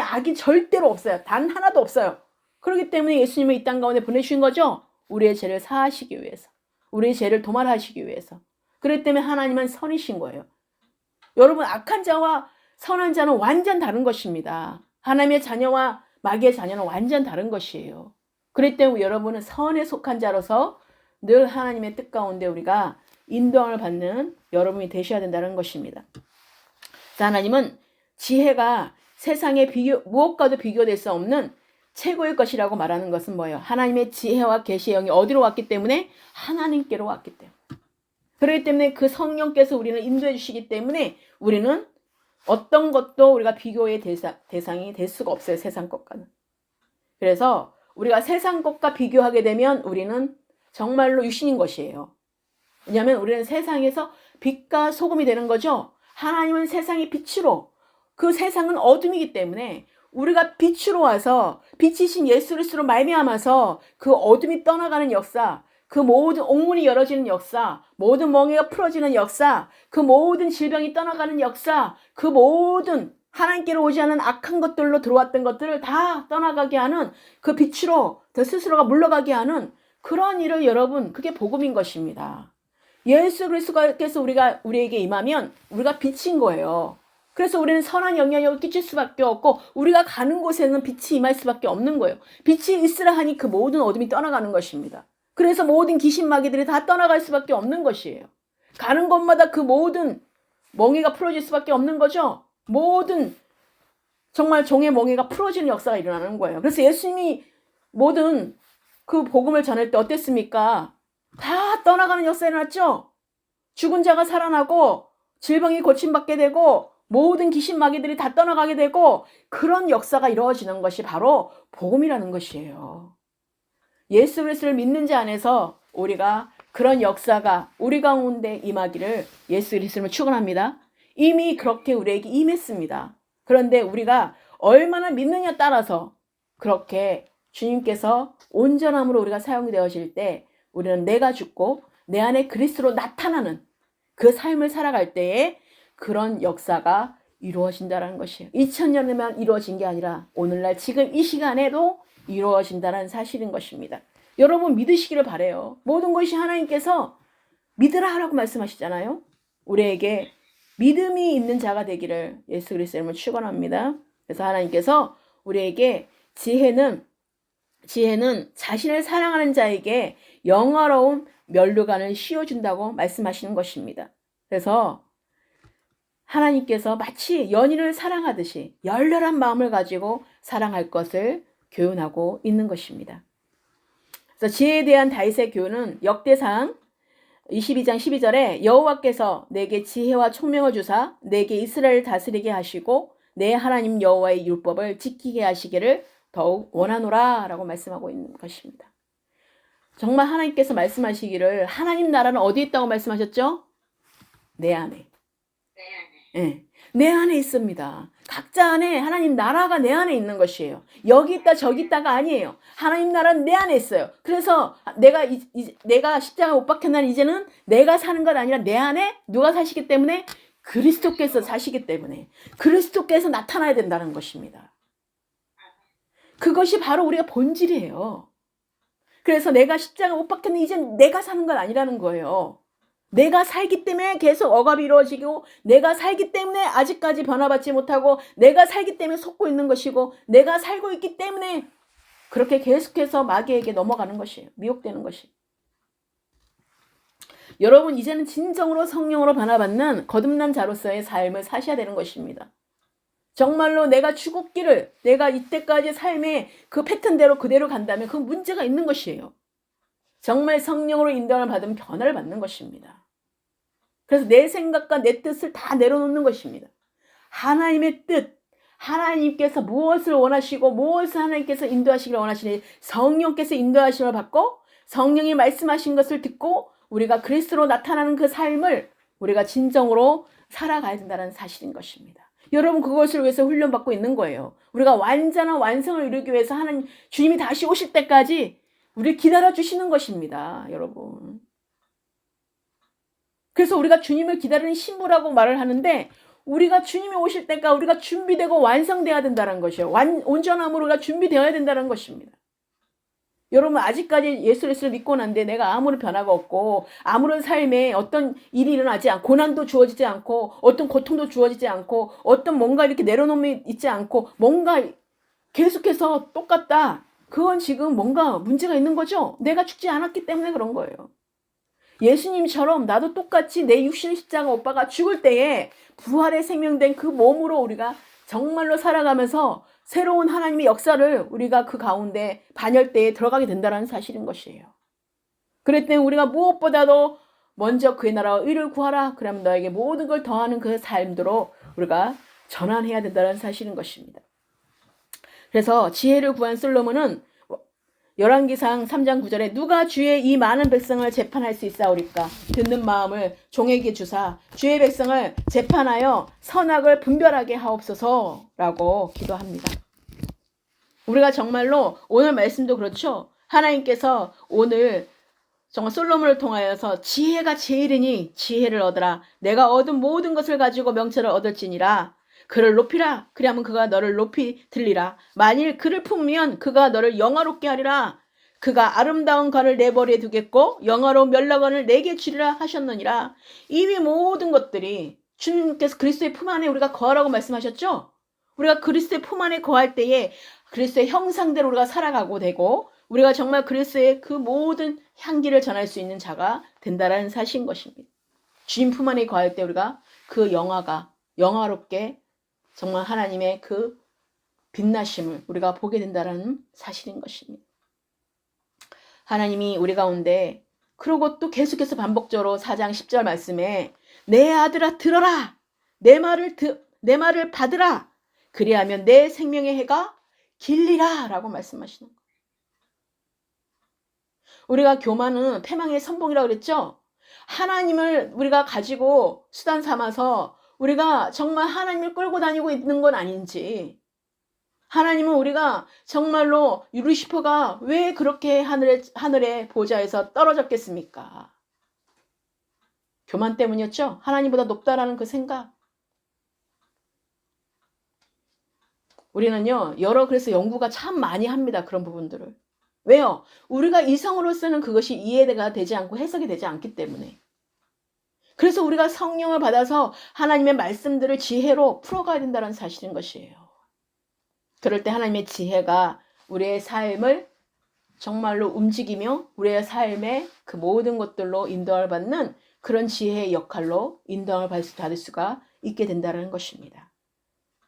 악이 절대로 없어요. 단 하나도 없어요. 그렇기 때문에 예수님을 이 땅 가운데 보내주신 거죠. 우리의 죄를 사하시기 위해서, 우리의 죄를 도말하시기 위해서. 그렇기 때문에 하나님은 선이신 거예요. 여러분, 악한 자와 선한 자는 완전 다른 것입니다. 하나님의 자녀와 마귀의 자녀는 완전 다른 것이에요. 그렇기 때문에 여러분은 선에 속한 자로서 늘 하나님의 뜻 가운데 우리가 인도함을 받는 여러분이 되셔야 된다는 것입니다. 하나님은 지혜가 세상에 무엇과도 비교될 수 없는 최고의 것이라고 말하는 것은 뭐예요? 하나님의 지혜와 계시의 영이 어디로 왔기 때문에? 하나님께로 왔기 때문에. 그렇기 때문에 그 성령께서 우리는 인도해 주시기 때문에 우리는 어떤 것도 우리가 비교의 대상이 될 수가 없어요. 세상 것과는. 그래서 우리가 세상 것과 비교하게 되면 우리는 정말로 유신인 것이에요. 왜냐하면 우리는 세상에서 빛과 소금이 되는 거죠. 하나님은 세상의 빛으로, 그 세상은 어둠이기 때문에 우리가 빛으로 와서 빛이신 예수 그리스도로 말미암아서 그 어둠이 떠나가는 역사, 그 모든 옥문이 열어지는 역사, 모든 멍에가 풀어지는 역사, 그 모든 질병이 떠나가는 역사, 그 모든 하나님께로 오지 않은 악한 것들로 들어왔던 것들을 다 떠나가게 하는 그 빛으로 더 스스로가 물러가게 하는 그런 일을 여러분, 그게 복음인 것입니다. 예수 그리스도께서 우리에게 임하면 우리가 빛인 거예요. 그래서 우리는 선한 영향력을 끼칠 수밖에 없고 우리가 가는 곳에는 빛이 임할 수밖에 없는 거예요. 빛이 있으라 하니 그 모든 어둠이 떠나가는 것입니다. 그래서 모든 귀신마귀들이 다 떠나갈 수밖에 없는 것이에요. 가는 곳마다 그 모든 멍에가 풀어질 수밖에 없는 거죠. 모든 정말 종의 멍에가 풀어지는 역사가 일어나는 거예요. 그래서 예수님이 모든 그 복음을 전할 때 어땠습니까? 다 떠나가는 역사가 일어났죠. 죽은 자가 살아나고 질병이 고침받게 되고 모든 귀신마귀들이 다 떠나가게 되고 그런 역사가 이루어지는 것이 바로 복음이라는 것이에요. 예수 그리스도를 믿는 자 안에서 우리가 그런 역사가 우리 가운데 임하기를 예수 그리스도를 축원합니다. 이미 그렇게 우리에게 임했습니다. 그런데 우리가 얼마나 믿느냐 따라서 그렇게 주님께서 온전함으로 우리가 사용되어질 때 우리는 내가 죽고 내 안에 그리스도로 나타나는 그 삶을 살아갈 때에 그런 역사가 이루어진다는 것이에요. 2000년에만 이루어진 게 아니라 오늘날 지금 이 시간에도 이루어진다는 사실인 것입니다. 여러분 믿으시기를 바라요. 모든 것이 하나님께서 믿으라 라고 말씀하시잖아요. 우리에게 믿음이 있는 자가 되기를 예수 그리스도의 이름으로 축원합니다. 그래서 하나님께서 우리에게 지혜는 자신을 사랑하는 자에게 영화로운 면류관을 씌워준다고 말씀하시는 것입니다. 그래서 하나님께서 마치 연인을 사랑하듯이 열렬한 마음을 가지고 사랑할 것을 교훈하고 있는 것입니다. 그래서 지혜에 대한 다윗의 교훈은 역대상 22장 12절에 여호와께서 내게 지혜와 총명을 주사 내게 이스라엘을 다스리게 하시고 내 하나님 여호와의 율법을 지키게 하시기를 더욱 원하노라 라고 말씀하고 있는 것입니다. 정말 하나님께서 말씀하시기를 하나님 나라는 어디 있다고 말씀하셨죠? 내 안에. 네. 내 안에 있습니다. 각자 안에 하나님 나라가 내 안에 있는 것이에요. 여기 있다 저기 있다가 아니에요. 하나님 나라는 내 안에 있어요. 그래서 내가 십자가에 못 박힌 날 이제는 내가 사는 것 아니라 내 안에 누가 사시기 때문에 그리스도께서 사시기 때문에 그리스도께서 나타나야 된다는 것입니다. 그것이 바로 우리가 본질이에요. 그래서 내가 십자가 못 박혔는데 이제 내가 사는 건 아니라는 거예요. 내가 살기 때문에 계속 억압이 이루어지고 내가 살기 때문에 아직까지 변화받지 못하고 내가 살기 때문에 속고 있는 것이고 내가 살고 있기 때문에 그렇게 계속해서 마귀에게 넘어가는 것이에요. 미혹되는 것이. 여러분 이제는 진정으로 성령으로 변화받는 거듭난 자로서의 삶을 사셔야 되는 것입니다. 정말로 내가 죽었기를 내가 이때까지 삶의 그 패턴대로 그대로 간다면 그 문제가 있는 것이에요. 정말 성령으로 인도를 받으면 변화를 받는 것입니다. 그래서 내 생각과 내 뜻을 다 내려놓는 것입니다. 하나님의 뜻, 하나님께서 무엇을 원하시고 무엇을 하나님께서 인도하시기를 원하시니 성령께서 인도하심을 받고 성령이 말씀하신 것을 듣고 우리가 그리스도로 나타나는 그 삶을 우리가 진정으로 살아가야 된다는 사실인 것입니다. 여러분 그것을 위해서 훈련받고 있는 거예요. 우리가 완전한 완성을 이루기 위해서 하나님 주님이 다시 오실 때까지 우리를 기다려주시는 것입니다. 여러분. 그래서 우리가 주님을 기다리는 신부라고 말을 하는데 우리가 주님이 오실 때까지 우리가 준비되고 완성되어야 된다는 것이에요. 온전함으로 우리가 준비되어야 된다는 것입니다. 여러분 아직까지 예수 그리스도를 믿고 난데 내가 아무런 변화가 없고 아무런 삶에 어떤 일이 일어나지 않고 고난도 주어지지 않고 어떤 고통도 주어지지 않고 어떤 뭔가 이렇게 내려놓음이 있지 않고 뭔가 계속해서 똑같다. 그건 지금 뭔가 문제가 있는 거죠. 내가 죽지 않았기 때문에 그런 거예요. 예수님처럼 나도 똑같이 내 육신의 십자가 오빠가 죽을 때에 부활의 생명된 그 몸으로 우리가 정말로 살아가면서 새로운 하나님의 역사를 우리가 그 가운데 반열대에 들어가게 된다는 사실인 것이에요. 그랬을 때 우리가 무엇보다도 먼저 그의 나라와 의를 구하라. 그러면 너에게 모든 걸 더하는 그 삶대로 우리가 전환해야 된다는 사실인 것입니다. 그래서 지혜를 구한 솔로몬은 열왕기상 3장 9절에 누가 주의 이 많은 백성을 재판할 수 있사오리까? 듣는 마음을 종에게 주사 주의 백성을 재판하여 선악을 분별하게 하옵소서라고 기도합니다. 우리가 정말로 오늘 말씀도 그렇죠. 하나님께서 오늘 정말 솔로몬을 통하여서 지혜가 제일이니 지혜를 얻으라. 내가 얻은 모든 것을 가지고 명철을 얻을지니라. 그를 높이라. 그리하면 그가 너를 높이 들리라. 만일 그를 품으면 그가 너를 영화롭게 하리라. 그가 아름다운 관을 내 머리에 두겠고 영화로운 면류관을 내게 주리라 하셨느니라. 이미 모든 것들이 주님께서 그리스도의 품 안에 우리가 거하라고 말씀하셨죠. 우리가 그리스도의 품 안에 거할 때에 그리스도의 형상대로 우리가 살아가고 되고 우리가 정말 그리스도의 그 모든 향기를 전할 수 있는 자가 된다라는 사실인 것입니다. 주님 품 안에 거할 때 우리가 그 영화롭게 정말 하나님의 그 빛나심을 우리가 보게 된다는 사실인 것입니다. 하나님이 우리 가운데 그러고 또 계속해서 반복적으로 4장 10절 말씀에 내 아들아 들어라. 내 말을 받으라. 그리하면 내 생명의 해가 길리라 라고 말씀하시는 거예요. 우리가 교만은 패망의 선봉이라고 그랬죠. 하나님을 우리가 가지고 수단 삼아서 우리가 정말 하나님을 끌고 다니고 있는 건 아닌지, 하나님은 우리가 정말로 루시퍼가 왜 그렇게 하늘의 보좌에서 떨어졌겠습니까? 교만 때문이었죠. 하나님보다 높다라는 그 생각. 우리는요 그래서 연구가 참 많이 합니다. 그런 부분들을. 왜요? 우리가 이성으로서는 그것이 이해가 되지 않고 해석이 되지 않기 때문에. 그래서 우리가 성령을 받아서 하나님의 말씀들을 지혜로 풀어가야 된다는 사실인 것이에요. 그럴 때 하나님의 지혜가 우리의 삶을 정말로 움직이며 우리의 삶의 그 모든 것들로 인도를 받는 그런 지혜의 역할로 인도를 받을 수가 있게 된다는 것입니다.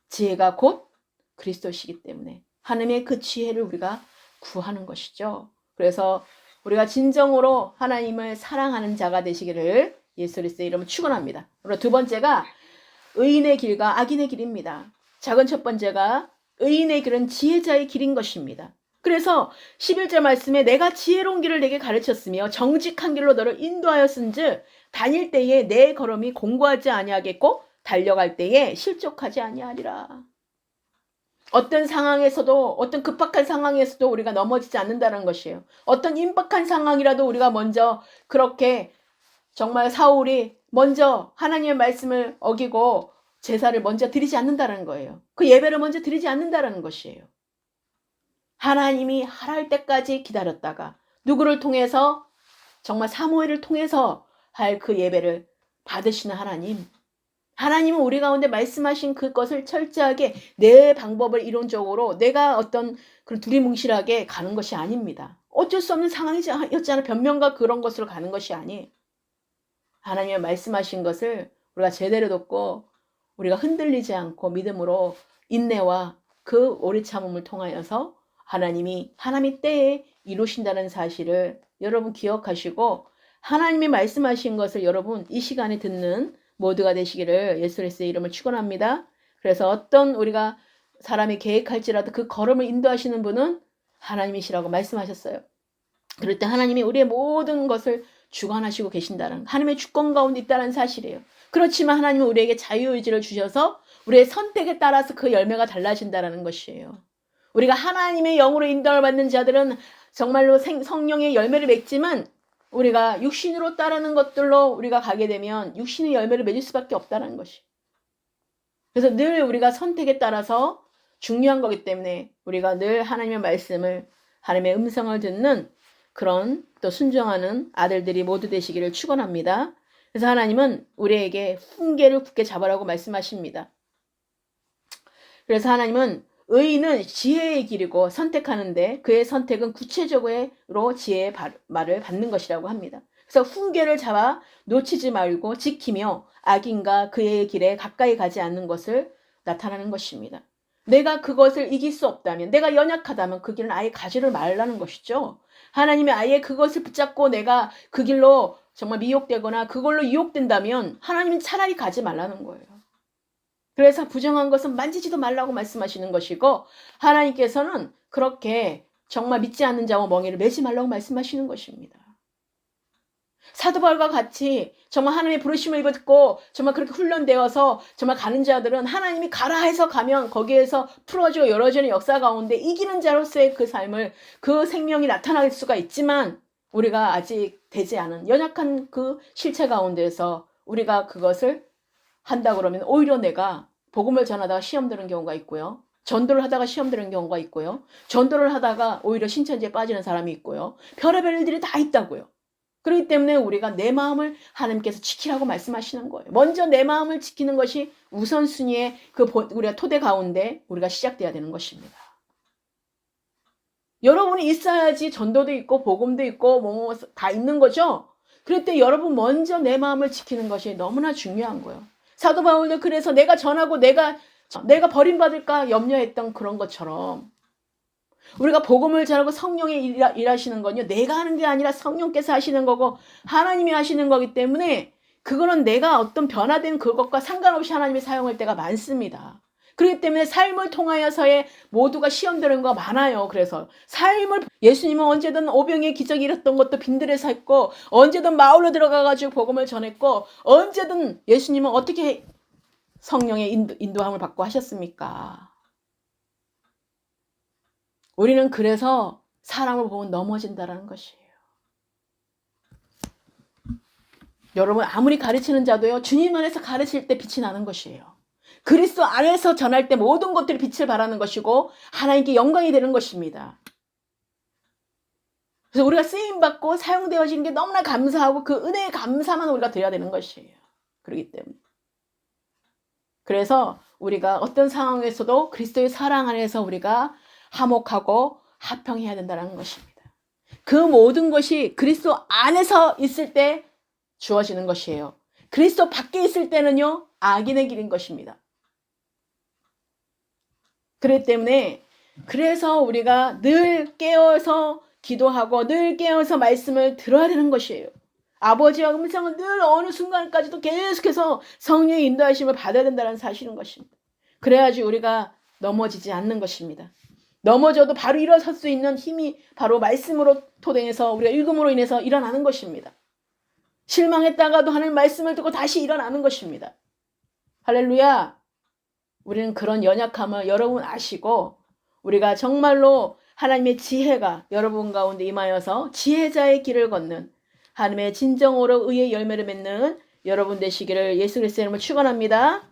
지혜가 곧 그리스도시기 때문에 하나님의 그 지혜를 우리가 구하는 것이죠. 그래서 우리가 진정으로 하나님을 사랑하는 자가 되시기를 예수 그리스도의 이름으로 축원합니다. 그리고 두 번째가 의인의 길과 악인의 길입니다. 작은 첫 번째가 의인의 길은 지혜자의 길인 것입니다. 그래서 11절 말씀에 내가 지혜로운 길을 내게 가르쳤으며 정직한 길로 너를 인도하였은즉 다닐 때에 내 걸음이 공고하지 아니하겠고 달려갈 때에 실족하지 아니하리라. 어떤 상황에서도 어떤 급박한 상황에서도 우리가 넘어지지 않는다는 것이에요. 어떤 임박한 상황이라도 우리가 먼저 그렇게 정말 사울이 먼저 하나님의 말씀을 어기고 제사를 먼저 드리지 않는다는 거예요. 그 예배를 먼저 드리지 않는다는 것이에요. 하나님이 하랄 때까지 기다렸다가 누구를 통해서 정말 사무엘을 통해서 할 그 예배를 받으시는 하나님. 하나님은 우리 가운데 말씀하신 그것을 철저하게 내 방법을 이론적으로 내가 어떤 그런 두리뭉실하게 가는 것이 아닙니다. 어쩔 수 없는 상황이었잖아. 변명과 그런 것으로 가는 것이 아니에요. 하나님의 말씀하신 것을 우리가 제대로 듣고 우리가 흔들리지 않고 믿음으로 인내와 그 오래 참음을 통하여서 하나님이 때에 이루신다는 사실을 여러분 기억하시고 하나님이 말씀하신 것을 여러분 이 시간에 듣는 모두가 되시기를 예수 그리스도의 이름을 축원합니다. 그래서 어떤 우리가 사람이 계획할지라도 그 걸음을 인도하시는 분은 하나님이시라고 말씀하셨어요. 그럴 때 하나님이 우리의 모든 것을 주관하시고 계신다는 하나님의 주권 가운데 있다는 사실이에요. 그렇지만 하나님은 우리에게 자유의지를 주셔서 우리의 선택에 따라서 그 열매가 달라진다는 것이에요. 우리가 하나님의 영으로 인도를 받는 자들은 정말로 성령의 열매를 맺지만 우리가 육신으로 따르는 것들로 우리가 가게 되면 육신의 열매를 맺을 수밖에 없다는 것이. 그래서 늘 우리가 선택에 따라서 중요한 거기 때문에 우리가 늘 하나님의 말씀을 하나님의 음성을 듣는 그런 또 순종하는 아들들이 모두 되시기를 축원합니다. 그래서 하나님은 우리에게 훈계를 굳게 잡으라고 말씀하십니다. 그래서 하나님은 의인은 지혜의 길이고 선택하는데 그의 선택은 구체적으로 지혜의 말을 받는 것이라고 합니다. 그래서 훈계를 잡아 놓치지 말고 지키며 악인과 그의 길에 가까이 가지 않는 것을 나타나는 것입니다. 내가 그것을 이길 수 없다면, 내가 연약하다면 그 길은 아예 가지를 말라는 것이죠. 하나님이 아예 그것을 붙잡고 내가 그 길로 정말 미혹되거나 그걸로 유혹된다면 하나님은 차라리 가지 말라는 거예요. 그래서 부정한 것은 만지지도 말라고 말씀하시는 것이고 하나님께서는 그렇게 정말 믿지 않는 자와 멍에를 매지 말라고 말씀하시는 것입니다. 사도 바울과 같이 정말 하나님의 부르심을 입었고 정말 그렇게 훈련되어서 정말 가는 자들은 하나님이 가라 해서 가면 거기에서 풀어지고 열어지는 역사 가운데 이기는 자로서의 그 삶을 그 생명이 나타날 수가 있지만 우리가 아직 되지 않은 연약한 그 실체 가운데서 우리가 그것을 한다 그러면 오히려 내가 복음을 전하다가 시험 드는 경우가 있고요. 전도를 하다가 시험 드는 경우가 있고요. 전도를 하다가 오히려 신천지에 빠지는 사람이 있고요. 별의별 일들이 다 있다고요. 그렇기 때문에 우리가 내 마음을 하나님께서 지키라고 말씀하시는 거예요. 먼저 내 마음을 지키는 것이 우선순위의 우리가 토대 가운데 우리가 시작돼야 되는 것입니다. 여러분이 있어야지 전도도 있고 복음도 있고 뭐 다 있는 거죠. 그럴 때 여러분 먼저 내 마음을 지키는 것이 너무나 중요한 거예요. 사도 바울도 그래서 내가 전하고 내가 버림받을까 염려했던 그런 것처럼 우리가 복음을 전하고 성령이 일하시는 건요. 내가 하는 게 아니라 성령께서 하시는 거고 하나님이 하시는 거기 때문에 그거는 내가 어떤 변화된 그것과 상관없이 하나님이 사용할 때가 많습니다. 그렇기 때문에 삶을 통하여서의 모두가 시험되는 거 많아요. 그래서 예수님은 언제든 오병의 기적이 일었던 것도 빈들에서 했고 언제든 마을로 들어가가지고 복음을 전했고 언제든 예수님은 어떻게 성령의 인도함을 받고 하셨습니까? 우리는 그래서 사람을 보면 넘어진다는 것이에요. 여러분 아무리 가르치는 자도요. 주님 안에서 가르칠 때 빛이 나는 것이에요. 그리스도 안에서 전할 때 모든 것들이 빛을 발하는 것이고 하나님께 영광이 되는 것입니다. 그래서 우리가 쓰임받고 사용되어지는 게 너무나 감사하고 그 은혜의 감사만 우리가 드려야 되는 것이에요. 그렇기 때문에. 그래서 우리가 어떤 상황에서도 그리스도의 사랑 안에서 우리가 화목하고 화평해야 된다는 것입니다. 그 모든 것이 그리스도 안에서 있을 때 주어지는 것이에요. 그리스도 밖에 있을 때는요. 악인의 길인 것입니다. 그렇기 때문에 그래서 우리가 늘 깨어서 기도하고 늘 깨어서 말씀을 들어야 되는 것이에요. 아버지와 음성은 늘 어느 순간까지도 계속해서 성령의 인도하심을 받아야 된다는 사실인 것입니다. 그래야지 우리가 넘어지지 않는 것입니다. 넘어져도 바로 일어설 수 있는 힘이 바로 말씀으로 토대해서 우리가 읽음으로 인해서 일어나는 것입니다. 실망했다가도 하나님 말씀을 듣고 다시 일어나는 것입니다. 할렐루야. 우리는 그런 연약함을 여러분 아시고 우리가 정말로 하나님의 지혜가 여러분 가운데 임하여서 지혜자의 길을 걷는 하나님의 진정으로 의의 열매를 맺는 여러분 되시기를 예수 그리스도의 이름으로 축원합니다.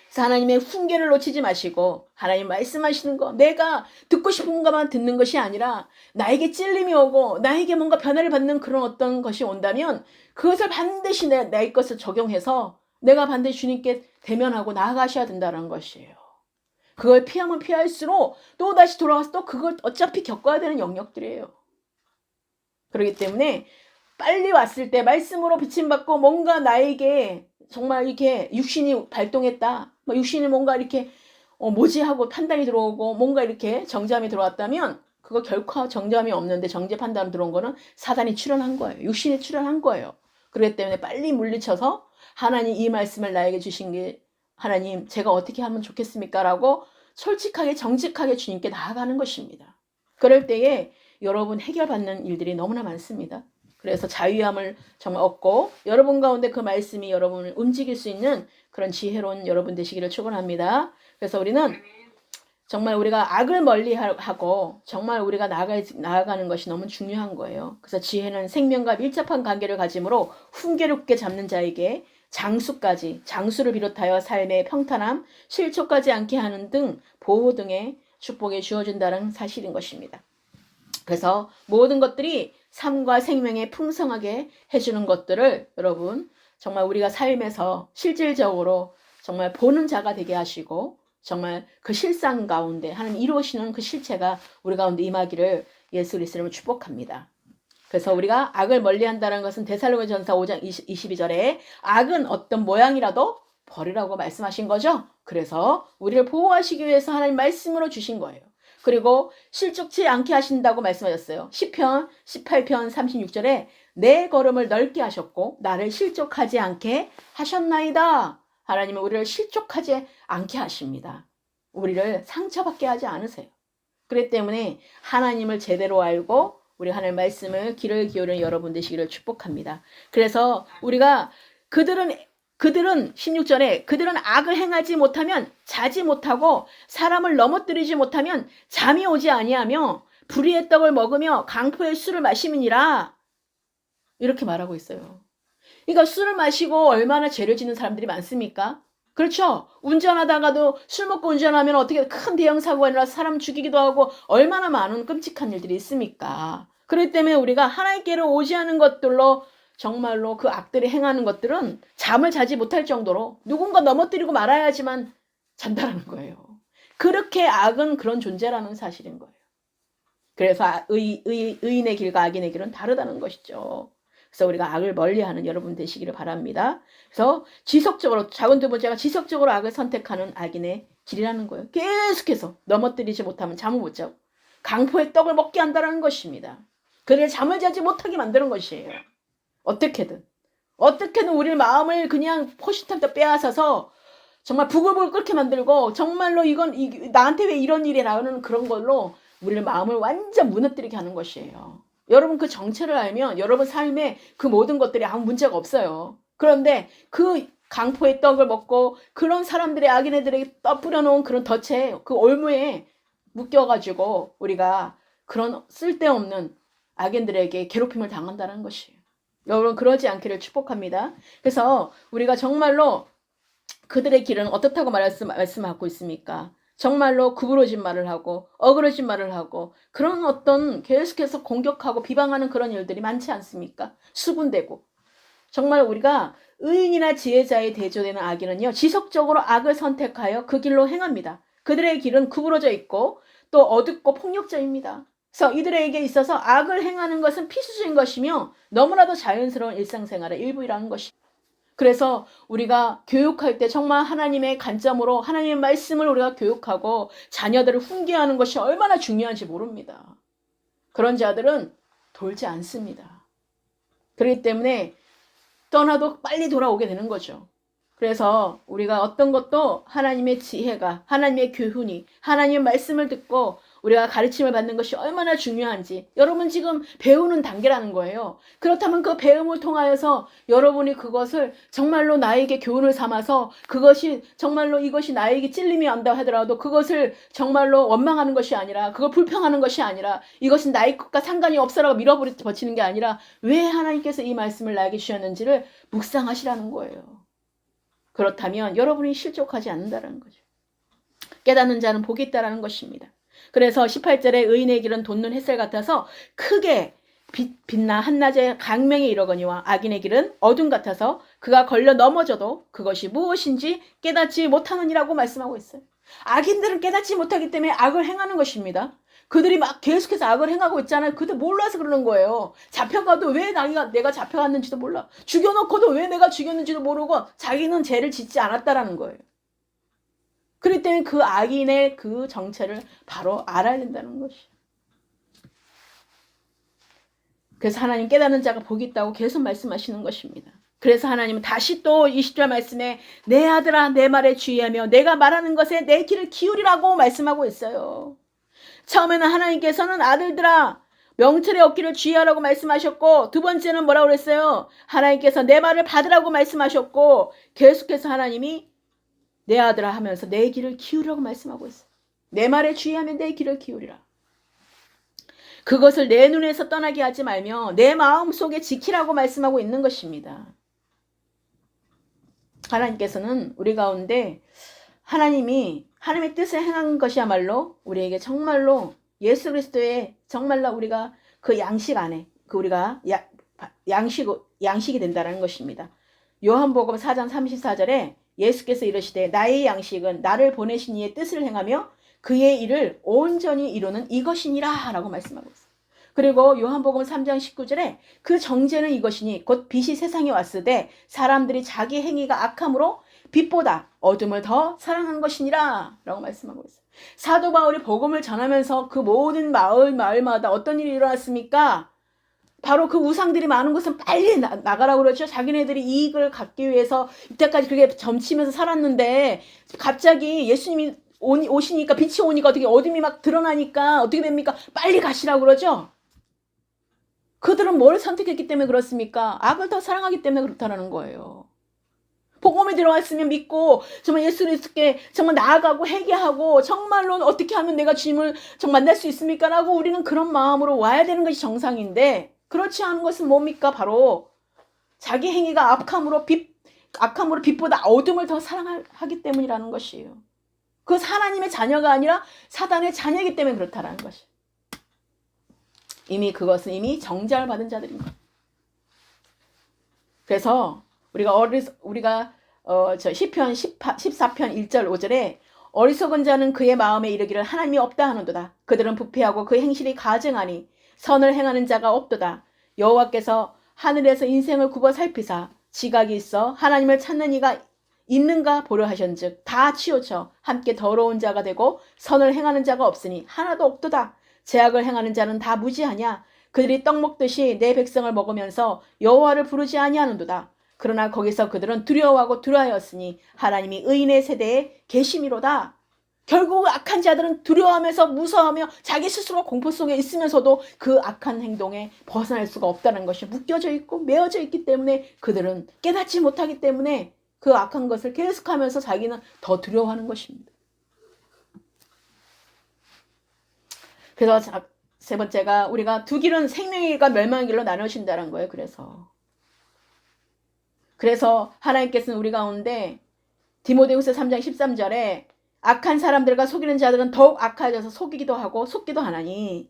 그래서 하나님의 훈계를 놓치지 마시고 하나님 말씀하시는 거 내가 듣고 싶은 것만 듣는 것이 아니라 나에게 찔림이 오고 나에게 뭔가 변화를 받는 그런 어떤 것이 온다면 그것을 반드시 내 것을 적용해서 내가 반드시 주님께 대면하고 나아가셔야 된다는 것이에요. 그걸 피하면 피할수록 또 다시 돌아와서 또 그걸 어차피 겪어야 되는 영역들이에요. 그렇기 때문에 빨리 왔을 때 말씀으로 비침받고 뭔가 나에게 정말 이렇게 육신이 발동했다. 육신이 뭔가 이렇게 뭐지 하고 판단이 들어오고 뭔가 이렇게 정죄함이 들어왔다면 그거 결코 정죄함이 없는데 정죄 판단 들어온 거는 사단이 출현한 거예요. 육신이 출현한 거예요. 그렇기 때문에 빨리 물리쳐서 하나님 이 말씀을 나에게 주신 게 하나님 제가 어떻게 하면 좋겠습니까? 라고 솔직하게 정직하게 주님께 나아가는 것입니다. 그럴 때에 여러분 해결받는 일들이 너무나 많습니다. 그래서 자유함을 정말 얻고 여러분 가운데 그 말씀이 여러분을 움직일 수 있는 그런 지혜로운 여러분 되시기를 축원합니다. 그래서 우리는 정말 우리가 악을 멀리하고 정말 우리가 나아가는 것이 너무 중요한 거예요. 그래서 지혜는 생명과 밀접한 관계를 가짐으로 훈계롭게 잡는 자에게 장수를 비롯하여 삶의 평탄함, 실족하지 않게 하는 등 보호 등의 축복이 주어진다는 사실인 것입니다. 그래서 모든 것들이 삶과 생명에 풍성하게 해주는 것들을 여러분 정말 우리가 삶에서 실질적으로 정말 보는 자가 되게 하시고 정말 그 실상 가운데 하나님 이루시는 그 실체가 우리 가운데 임하기를 예수 그리스도로 축복합니다. 그래서 우리가 악을 멀리한다는 것은 데살로니가전서 5장 22절에 악은 어떤 모양이라도 버리라고 말씀하신 거죠. 그래서 우리를 보호하시기 위해서 하나님 말씀으로 주신 거예요. 그리고 실족치 않게 하신다고 말씀하셨어요. 시편 18편 36절에 내 걸음을 넓게 하셨고 나를 실족하지 않게 하셨나이다. 하나님은 우리를 실족하지 않게 하십니다. 우리를 상처받게 하지 않으세요. 그렇기 때문에 하나님을 제대로 알고 우리 하나님 말씀을 귀를 기울이는 여러분 되시기를 축복합니다. 그래서 우리가 그들은 16절에 그들은 악을 행하지 못하면 자지 못하고 사람을 넘어뜨리지 못하면 잠이 오지 아니하며 불의의 떡을 먹으며 강포의 술을 마심이니라 이렇게 말하고 있어요. 그러니까 술을 마시고 얼마나 죄를 짓는 사람들이 많습니까? 그렇죠. 운전하다가도 술 먹고 운전하면 어떻게 큰 대형 사고가 일어나서 사람 죽이기도 하고 얼마나 많은 끔찍한 일들이 있습니까? 그렇기 때문에 우리가 하나님께로 오지 않은 것들로 정말로 그 악들이 행하는 것들은 잠을 자지 못할 정도로 누군가 넘어뜨리고 말아야지만 잔다라는 거예요. 그렇게 악은 그런 존재라는 사실인 거예요. 그래서 의인의 길과 악인의 길은 다르다는 것이죠. 그래서 우리가 악을 멀리하는 여러분 되시기를 바랍니다. 그래서 지속적으로 작은 두 번째가 지속적으로 악을 선택하는 악인의 길이라는 거예요. 계속해서 넘어뜨리지 못하면 잠을 못 자고 강포의 떡을 먹게 한다는 것입니다. 그를 잠을 자지 못하게 만드는 것이에요. 어떻게든 우리 마음을 그냥 포시탄도 빼앗아서 정말 부글부글 끓게 만들고 정말로 이건 나한테 왜 이런 일이 나오는 그런 걸로 우리의 마음을 완전 무너뜨리게 하는 것이에요. 여러분 그 정체를 알면 여러분 삶에 그 모든 것들이 아무 문제가 없어요. 그런데 그 강포의 떡을 먹고 그런 사람들의 악인애들에게 뿌려놓은 그런 덫에 그 올무에 묶여가지고 우리가 그런 쓸데없는 악인들에게 괴롭힘을 당한다는 것이에요. 여러분 그러지 않기를 축복합니다. 그래서 우리가 정말로 그들의 길은 어떻다고 말씀하고 있습니까? 정말로 구부러진 말을 하고 어그러진 말을 하고 그런 어떤 계속해서 공격하고 비방하는 그런 일들이 많지 않습니까? 수군대고 정말 우리가 의인이나 지혜자에 대조되는 악인은요 지속적으로 악을 선택하여 그 길로 행합니다. 그들의 길은 구부러져 있고 또 어둡고 폭력적입니다. 그래서 이들에게 있어서 악을 행하는 것은 필수적인 것이며 너무나도 자연스러운 일상생활의 일부라는 것입니다. 그래서 우리가 교육할 때 정말 하나님의 관점으로 하나님의 말씀을 우리가 교육하고 자녀들을 훈계하는 것이 얼마나 중요한지 모릅니다. 그런 자들은 돌지 않습니다. 그렇기 때문에 떠나도 빨리 돌아오게 되는 거죠. 그래서 우리가 어떤 것도 하나님의 지혜가, 하나님의 교훈이, 하나님의 말씀을 듣고 우리가 가르침을 받는 것이 얼마나 중요한지 여러분 지금 배우는 단계라는 거예요. 그렇다면 그 배움을 통하여서 여러분이 그것을 정말로 나에게 교훈을 삼아서 그것이 정말로 이것이 나에게 찔림이 온다 하더라도 그것을 정말로 원망하는 것이 아니라 그걸 불평하는 것이 아니라 이것은 나의 것과 상관이 없어라고 밀어버리는 게 아니라 왜 하나님께서 이 말씀을 나에게 주셨는지를 묵상하시라는 거예요. 그렇다면 여러분이 실족하지 않는다는 거죠. 깨닫는 자는 복이 있다라는 것입니다. 그래서 18절에 의인의 길은 돋는 햇살 같아서 크게 빛나 한낮에 강명에 이르거니와 악인의 길은 어둠 같아서 그가 걸려 넘어져도 그것이 무엇인지 깨닫지 못하느니라고 말씀하고 있어요. 악인들은 깨닫지 못하기 때문에 악을 행하는 것입니다. 그들이 막 계속해서 악을 행하고 있잖아요. 그들 몰라서 그러는 거예요. 잡혀가도 왜 내가 잡혀갔는지도 몰라. 죽여놓고도 왜 내가 죽였는지도 모르고 자기는 죄를 짓지 않았다라는 거예요. 그렇기 때문에 그 악인의 그 정체를 바로 알아야 된다는 것이에요. 그래서 하나님 깨닫는 자가 복이 있다고 계속 말씀하시는 것입니다. 그래서 하나님은 다시 또 20절 말씀에 내 아들아 내 말에 주의하며 내가 말하는 것에 내 귀를 기울이라고 말씀하고 있어요. 처음에는 하나님께서는 아들들아 명철의 얻기를 주의하라고 말씀하셨고 두 번째는 뭐라고 그랬어요? 하나님께서 내 말을 받으라고 말씀하셨고 계속해서 하나님이 내 아들아 하면서 내 귀를 기울이라고 말씀하고 있어요. 내 말에 주의하면 내 귀를 기울이라. 그것을 내 눈에서 떠나게 하지 말며 내 마음속에 지키라고 말씀하고 있는 것입니다. 하나님께서는 우리 가운데 하나님의 뜻을 행한 것이야말로 우리에게 정말로 예수 그리스도의 정말로 우리가 그 양식 안에 그 우리가 양식이 된다는 것입니다. 요한복음 4장 34절에 예수께서 이르시되 나의 양식은 나를 보내신 이의 뜻을 행하며 그의 일을 온전히 이루는 이것이니라 라고 말씀하고 있어요. 그리고 요한복음 3장 19절에 그 정죄는 이것이니 곧 빛이 세상에 왔으되 사람들이 자기 행위가 악함으로 빛보다 어둠을 더 사랑한 것이니라 라고 말씀하고 있어요. 사도 바울이 복음을 전하면서 그 모든 마을마다 어떤 일이 일어났습니까? 바로 그 우상들이 많은 곳은 빨리 나가라고 그러죠. 자기네들이 이익을 갖기 위해서 이때까지 그렇게 점치면서 살았는데 갑자기 예수님이 오시니까 빛이 오니까 어떻게 어둠이 막 드러나니까 어떻게 됩니까? 빨리 가시라고 그러죠. 그들은 뭘 선택했기 때문에 그렇습니까? 악을 더 사랑하기 때문에 그렇다는 거예요. 복음에 들어왔으면 믿고 정말 예수 그리스도께 정말 나아가고 회개하고 정말로 어떻게 하면 내가 주님을 정말 만날 수 있습니까? 라고 우리는 그런 마음으로 와야 되는 것이 정상인데 그렇지 않은 것은 뭡니까? 바로 자기 행위가 악함으로 빛보다 어둠을 더 사랑하기 때문이라는 것이에요. 그 하나님의 자녀가 아니라 사단의 자녀이기 때문에 그렇다라는 것이에요. 그것은 이미 정죄를 받은 자들입니다. 그래서 우리가 시편 14편 1절 5절에 어리석은 자는 그의 마음에 이르기를 하나님이 없다 하는도다. 그들은 부패하고 그 행실이 가증하니 선을 행하는 자가 없도다. 여호와께서 하늘에서 인생을 굽어 살피사 지각이 있어 하나님을 찾는 이가 있는가 보려 하셨은즉 다 치우쳐 함께 더러운 자가 되고 선을 행하는 자가 없으니 하나도 없도다. 죄악을 행하는 자는 다 무지하냐. 그들이 떡 먹듯이 내 백성을 먹으면서 여호와를 부르지 아니하는도다. 그러나 거기서 그들은 두려워하고 두려워하였으니 하나님이 의인의 세대에 계심이로다. 결국 악한 자들은 두려워하면서 무서워하며 자기 스스로 공포 속에 있으면서도 그 악한 행동에 벗어날 수가 없다는 것이 묶여져 있고 매어져 있기 때문에 그들은 깨닫지 못하기 때문에 그 악한 것을 계속하면서 자기는 더 두려워하는 것입니다. 그래서 세 번째가 우리가 두 길은 생명의 길과 멸망의 길로 나누신다는 거예요. 그래서 하나님께서는 우리 가운데 디모데후서 3장 13절에 악한 사람들과 속이는 자들은 더욱 악해져서 속이기도 하고 속기도 하나니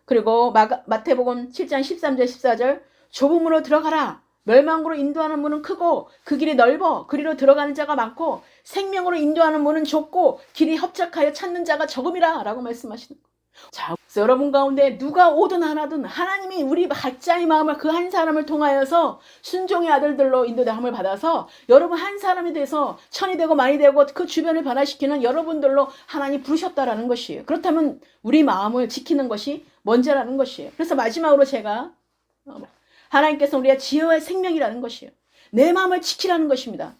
그리고 마태복음 7장 13절 14절 좁음으로 들어가라. 멸망으로 인도하는 문은 크고 그 길이 넓어 그리로 들어가는 자가 많고 생명으로 인도하는 문은 좁고 길이 협착하여 찾는 자가 적음이라 라고 말씀하시는 거예요. 자, 여러분 가운데 누가 오든 하나든 하나님이 우리 각자의 마음을 그 한 사람을 통하여서 순종의 아들들로 인도함을 받아서 여러분 한 사람이 돼서 천이 되고 만이 되고 그 주변을 변화시키는 여러분들로 하나님 부르셨다라는 것이에요. 그렇다면 우리 마음을 지키는 것이 먼저라는 것이에요. 그래서 마지막으로 제가 하나님께서 우리가 지혜와 생명이라는 것이에요. 내 마음을 지키라는 것입니다.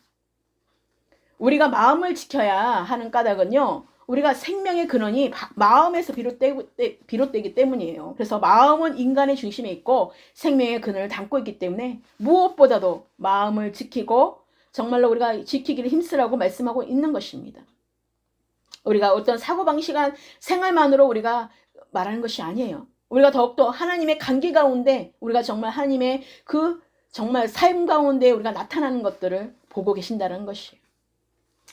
우리가 마음을 지켜야 하는 까닭은요. 우리가 생명의 근원이 마음에서 비롯되기 때문이에요. 그래서 마음은 인간의 중심에 있고 생명의 근원을 담고 있기 때문에 무엇보다도 마음을 지키고 정말로 우리가 지키기를 힘쓰라고 말씀하고 있는 것입니다. 우리가 어떤 사고방식한 생활만으로 우리가 말하는 것이 아니에요. 우리가 더욱더 하나님의 관계 가운데 우리가 정말 하나님의 그 정말 삶 가운데 우리가 나타나는 것들을 보고 계신다는 것이에요.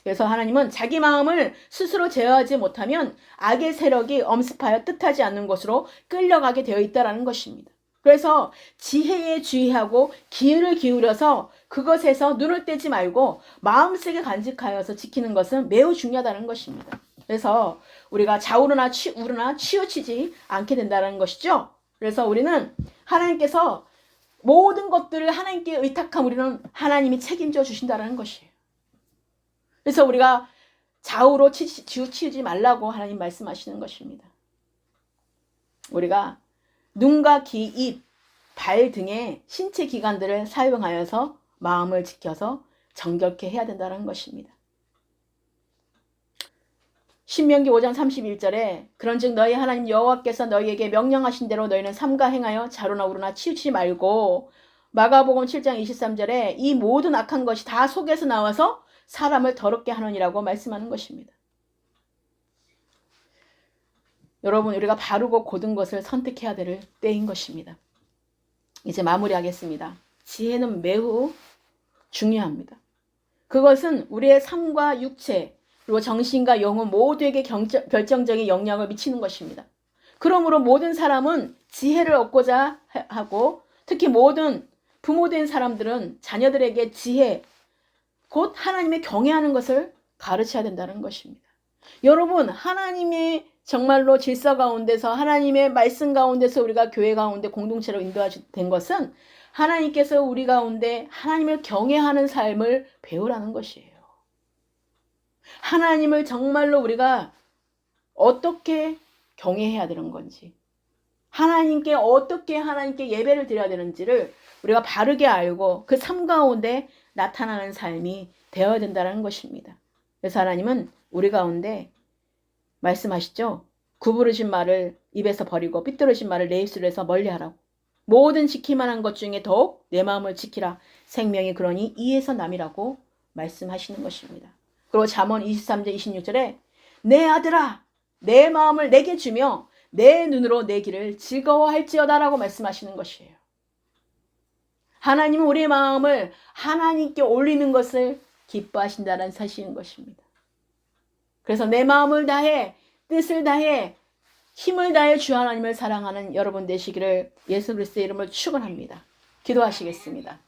그래서 하나님은 자기 마음을 스스로 제어하지 못하면 악의 세력이 엄습하여 뜻하지 않는 곳으로 끌려가게 되어 있다는 것입니다. 그래서 지혜에 주의하고 기회를 기울여서 그것에서 눈을 떼지 말고 마음속에 간직하여서 지키는 것은 매우 중요하다는 것입니다. 그래서 우리가 좌우로나 우로나 치우치지 않게 된다는 것이죠. 그래서 우리는 하나님께서 모든 것들을 하나님께 의탁함 우리는 하나님이 책임져 주신다는 것이에요. 그래서 우리가 좌우로 치우치지 말라고 하나님 말씀하시는 것입니다. 우리가 눈과 귀, 입, 발 등의 신체 기관들을 사용하여서 마음을 지켜서 정결케 해야 된다는 것입니다. 신명기 5장 31절에 그런즉 너희 하나님 여호와께서 너희에게 명령하신 대로 너희는 삼가 행하여 좌로나 우로나 치우치지 말고 마가복음 7장 23절에 이 모든 악한 것이 다 속에서 나와서 사람을 더럽게 하느니라고 말씀하는 것입니다. 여러분 우리가 바르고 고든 것을 선택해야 될 때인 것입니다. 이제 마무리하겠습니다. 지혜는 매우 중요합니다. 그것은 우리의 삶과 육체 그리고 정신과 영혼 모두에게 결정적인 영향을 미치는 것입니다. 그러므로 모든 사람은 지혜를 얻고자 하고 특히 모든 부모된 사람들은 자녀들에게 지혜 곧 하나님의 경외하는 것을 가르쳐야 된다는 것입니다. 여러분 하나님의 정말로 질서 가운데서 하나님의 말씀 가운데서 우리가 교회 가운데 공동체로 인도된 것은 하나님께서 우리 가운데 하나님을 경외하는 삶을 배우라는 것이에요. 하나님을 정말로 우리가 어떻게 경외해야 되는 건지 하나님께 어떻게 하나님께 예배를 드려야 되는지를 우리가 바르게 알고 그 삶 가운데 나타나는 삶이 되어야 된다는 것입니다. 그래서 하나님은 우리 가운데 말씀하시죠. 구부러진 말을 입에서 버리고 삐뚤어진 말을 내 입술에서 멀리하라고. 모든 지킬만한 것 중에 더욱 내 마음을 지키라. 생명이 그러니 이에서 남이라고 말씀하시는 것입니다. 그리고 잠언 23절 26절에 내 아들아 내 마음을 내게 주며 내 눈으로 내 길을 즐거워할지어다라고 말씀하시는 것이에요. 하나님은 우리의 마음을 하나님께 올리는 것을 기뻐하신다는 사실인 것입니다. 그래서 내 마음을 다해 뜻을 다해 힘을 다해 주 하나님을 사랑하는 여러분 되시기를 예수 그리스도의 이름으로 축원합니다. 기도하시겠습니다.